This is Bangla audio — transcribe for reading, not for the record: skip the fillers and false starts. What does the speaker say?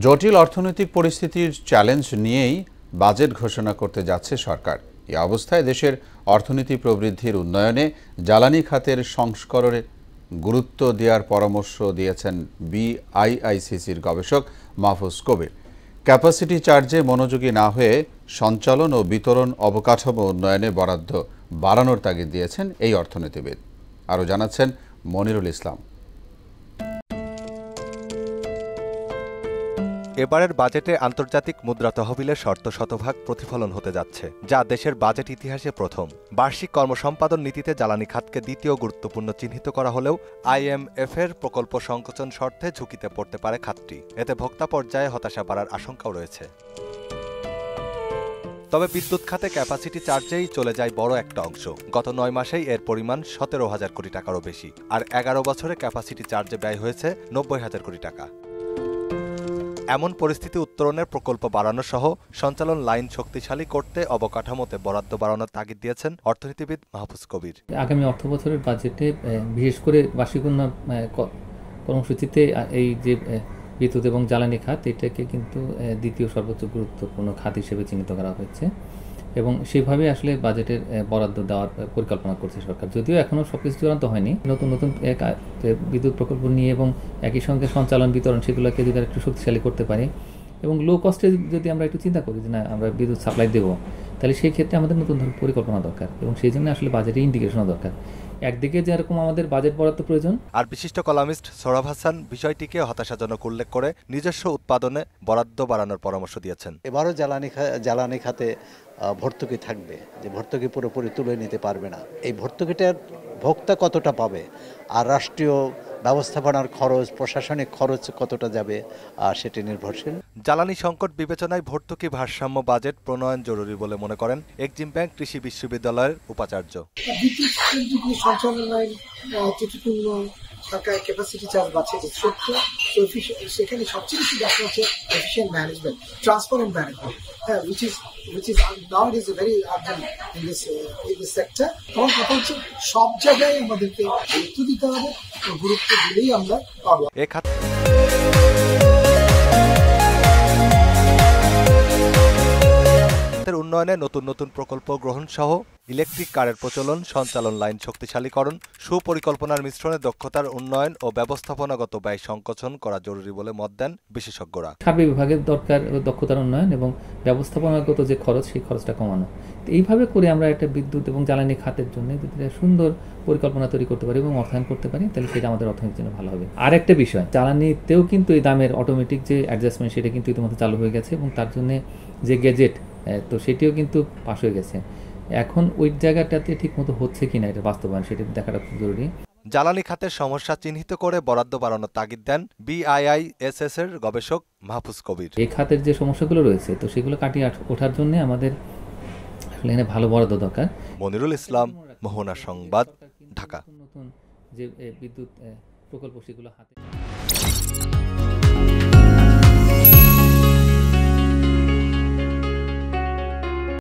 জটিল অর্থনৈতিক পরিস্থিতির চ্যালেঞ্জ নিয়েই বাজেট ঘোষণা করতে যাচ্ছে সরকার। এই অবস্থায় দেশের অর্থনীতি প্রবৃদ্ধির উন্নয়নে জ্বালানি খাতের সংস্কারে গুরুত্ব দেওয়ার পরামর্শ দিয়েছেন বিআইআইসিসির গবেষক মাহফুজ কবির। ক্যাপাসিটি চার্জে মনোযোগী না হয়ে সঞ্চালন ও বিতরণ অবকাঠামো উন্নয়নে বরাদ্দ বাড়ানোর তাগিদ দিয়েছেন এই অর্থনীতিবিদ। আরও জানাচ্ছেন মনিরুল ইসলাম। এবারের বাজেটে আন্তর্জাতিক মুদ্রা তহবিলের শর্ত শতভাগ প্রতিফলন হতে যাচ্ছে, যা দেশের বাজেট ইতিহাসে প্রথম। বার্ষিক কর্মসম্পাদন নীতিতে জ্বালানি খাতকে দ্বিতীয় গুরুত্বপূর্ণ চিহ্নিত করা হলেও আইএমএফের প্রকল্প সংকোচন শর্তে ঝুঁকিতে পড়তে পারে খাতটি। এতে ভোক্তা পর্যায়ে হতাশা বাড়ার আশঙ্কাও রয়েছে। তবে বিদ্যুৎ খাতে ক্যাপাসিটি চার্জেই চলে যায় বড় একটা অংশ। গত ৯ মাসেই এর পরিমাণ ১৭,০০০ কোটি টাকারও বেশি, আর ১১ বছরে ক্যাপাসিটি চার্জে ব্যয় হয়েছে ৯০,০০০ কোটি টাকা। এমন পরিস্থিতি উত্তরণের প্রকল্প বাড়ানো সহ সঞ্চালন লাইন শক্তিশালী করতে অবকাঠামোতে বরাদ্দ বাড়ানোর তাগিদ দিয়েছেন অর্থনীতিবিদ মাহফুজ কবির। আগামী অর্থবছরের বাজেটে বিশেষ করে বার্ষিক উন্নয়ন কর্মসূচিতে এই যে বিদ্যুৎ এবং জ্বালানি খাত, এটাকে কিন্তু দ্বিতীয় সর্বোচ্চ গুরুত্বপূর্ণ খাত হিসেবে চিহ্নিত করা হয়েছে এবং সেভাবে আসলে বাজেটের বরাদ্দ দেওয়ার পরিকল্পনা করছে সরকার। যদিও এখনও সবকিছু চূড়ান্ত হয়নি, নতুন নতুন বিদ্যুৎ প্রকল্প নিয়ে এবং একই সঙ্গে সঞ্চালন বিতরণ সেগুলোকে যদি একটু শক্তিশালী করতে পারি এবং লো কস্টে যদি আমরা একটু চিন্তা করি যে না আমরা বিদ্যুৎ সাপ্লাই দেবো, তাহলে সেই ক্ষেত্রে আমাদের নতুন ধরনের পরিকল্পনা দরকার এবং সেই জন্য আসলে বাজেটে ইন্টিগ্রেশনও দরকার। একদিকে যেরকম আমাদের বাজেট বরাদ্দ প্রয়োজন, আর বিশিষ্ট কলামিস্ট সোহরাব হাসান বিষয়টিকে হতাশাজনক উল্লেখ করে নিজস্ব উৎপাদনে বরাদ্দ বাড়ানোর পরামর্শ দিয়েছেন। এবারও জ্বালানি খাতে ভর্তুকি থাকবে, যে ভর্তুকি পুরোপুরি তুলে নিতে পারবে না। এই ভর্তুকিটার ভোক্তা কতটা পাবে, আর রাষ্ট্রীয় ব্যবস্থাপনার খরচ, প্রশাসনিক খরচ কতটা যাবে, সেটি নির্ভরশীল। জ্বালানি সংকট বিবেচনায় ভর্তুকি ভারসাম্য বাজেট প্রণয়ন জরুরি বলে মনে করেন এক্সিম ব্যাংক কৃষি বিশ্ববিদ্যালয়ের উপাচার্য। সরকার ক্যাপাসিটি চার্জ বাড়ছে সত্য, সেখানে সবচেয়ে বেশি দেখা হচ্ছে efficient management, transparent management, which is nowadays very urgent in this sector. তখন কথা হচ্ছে সব জায়গায় আমাদেরকে গুরুত্ব দিতে হবে, গুরুত্ব দিলেই আমরা পাবো। উন্নয়নে নতুন নতুন প্রকল্প গ্রহণ সহ ইলেকট্রিক কারের প্রচলন, সঞ্চালন লাইন শক্তিশালীকরণ, সুপরিকল্পনার মিশ্রণে দক্ষতার উন্নয়ন ও ব্যবস্থাপনাগত ব্যয় সংকোচন করা জরুরি বলে মত দেন বিশেষজ্ঞরা। সার্বিক বিভাগের দরকার দক্ষতার উন্নয়ন এবং ব্যবস্থাপনাগত যে খরচ, সেই খরচটা কমানো। এইভাবে করে আমরা একটা বিদ্যুৎ এবং জ্বালানি খাতের জন্য যদি সুন্দর পরিকল্পনা তৈরি করতে পারি এবং অর্থায়ন করতে পারি, তাহলে সেটা আমাদের অর্থনীতির জন্য ভালো হবে। আর একটা বিষয়, জ্বালানিতেও কিন্তু এই দামের অটোমেটিক যে অ্যাডজাস্টমেন্ট, সেটা কিন্তু ইতিমধ্যে চালু হয়ে গেছে এবং তার জন্য যে গেজেট, তো সেটিও কিন্তু পাস হয়ে গেছে। এখন ওই জায়গাটাতে ঠিক মতো হচ্ছে কিনা এটা বাস্তবায়ন, সেটা দেখাটা খুব জরুরি। জ্বালানি খাতের সমস্যা চিহ্নিত করে বরাদ্দ বাড়ানোর তাগিদ দেন বিআইআইএসএস এর গবেষক মাহফুজ কবির। এই খাতের যে সমস্যাগুলো রয়েছে, তো সেগুলো কাটিয়ে ওঠার জন্য আমাদের আসলে এখানে ভালো বরাদ্দ দরকার। মনিরুল ইসলাম, মোহনা সংবাদ, ঢাকা। নতুন যে বিদ্যুৎ প্রকল্প সেগুলো হাতে